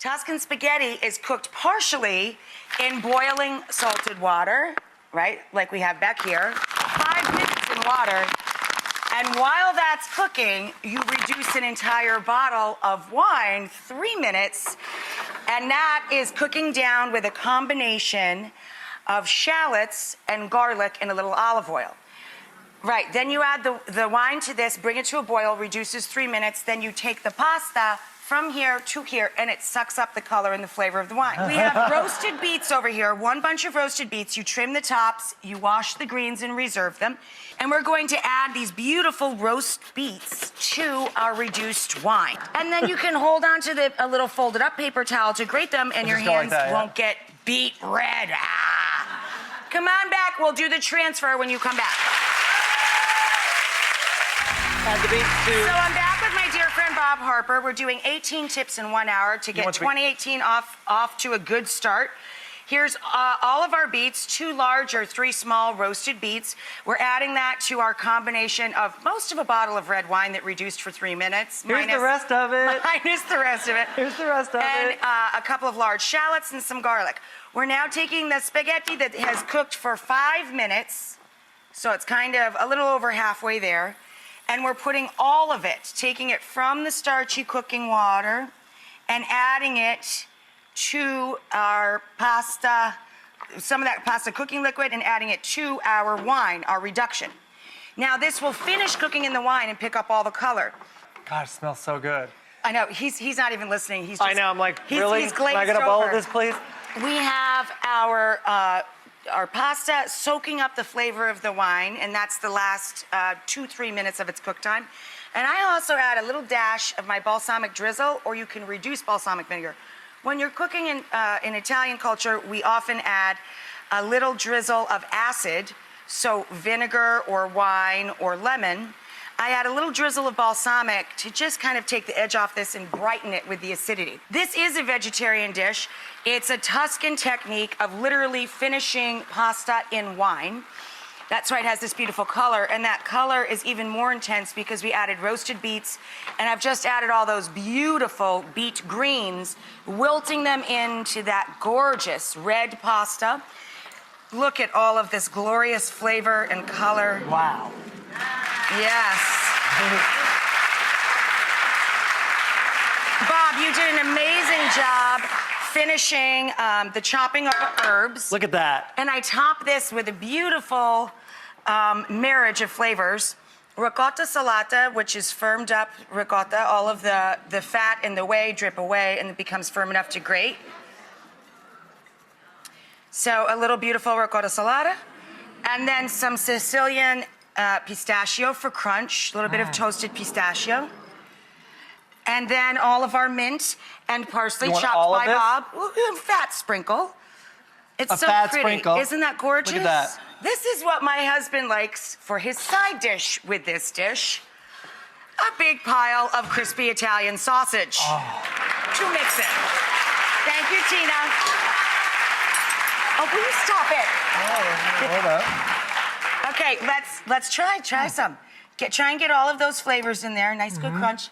Tuscan spaghetti is cooked partially in boiling salted water, right? Like we have back here. 5 minutes in water. And while that's cooking, you reduce an entire bottle of wine, 3 minutes. And that is cooking down with a combination of shallots and garlic and a little olive oil. Right, then you add the wine to this, bring it to a boil, reduces 3 minutes, then you take the pasta from here to here, and it sucks up the color and the flavor of the wine. We have roasted beets over here, 1 bunch of roasted beets. You trim the tops, you wash the greens and reserve them. And we're going to add these beautiful roast beets to our reduced wine. And then you can hold on to a little folded up paper towel to grate them, and your hands won't get beet red. Ah. Come on back, we'll do the transfer when you come back. Add the beets too. So I'm back with my dear friend Bob Harper. We're doing 18 tips in 1 hour to get 2018 off to a good start. Here's all of our beets, 2 large or 3 small roasted beets. We're adding that to our combination of most of a bottle of red wine that reduced for 3 minutes. Here's the rest of it. Minus the rest of it. Here's the rest of it. And a couple of large shallots and some garlic. We're now taking the spaghetti that has cooked for 5 minutes, so it's kind of a little over halfway there. And we're putting all of it, taking it from the starchy cooking water and adding it to our pasta, some of that pasta cooking liquid, and adding it to our wine, our reduction. Now this will finish cooking in the wine and pick up all the color. God, it smells so good. I know, he's not even listening. He's just, I know, I'm like, really? He's Can I get a bowl of this, please? We have our pasta soaking up the flavor of the wine, and that's the last 2-3 minutes of its cook time. And I also add a little dash of my balsamic drizzle, or you can reduce balsamic vinegar. When you're cooking in Italian culture, we often add a little drizzle of acid, so vinegar or wine or lemon. I add a little drizzle of balsamic to just kind of take the edge off this and brighten it with the acidity. This is a vegetarian dish. It's a Tuscan technique of literally finishing pasta in wine. That's why it has this beautiful color, and that color is even more intense because we added roasted beets, and I've just added all those beautiful beet greens, wilting them into that gorgeous red pasta. Look at all of this glorious flavor and color. Wow. Yes. Bob, you did an amazing job finishing the chopping of the herbs. Look at that. And I top this with a beautiful marriage of flavors. Ricotta salata, which is firmed up ricotta. All of the fat and the whey drip away and it becomes firm enough to grate. So a little beautiful ricotta salata. And then some Sicilian pistachio for crunch, a little bit of toasted pistachio. And then all of our mint and parsley chopped by Bob. Ooh, fat sprinkle. It's so pretty. Sprinkle. Isn't that gorgeous? Look at that. This is what my husband likes for his side dish with this dish. A big pile of crispy Italian sausage to mix it. Thank you, Tina. Oh, will you stop it? Hold up. Okay, let's try some. Try and get all of those flavors in there. Nice, good crunch.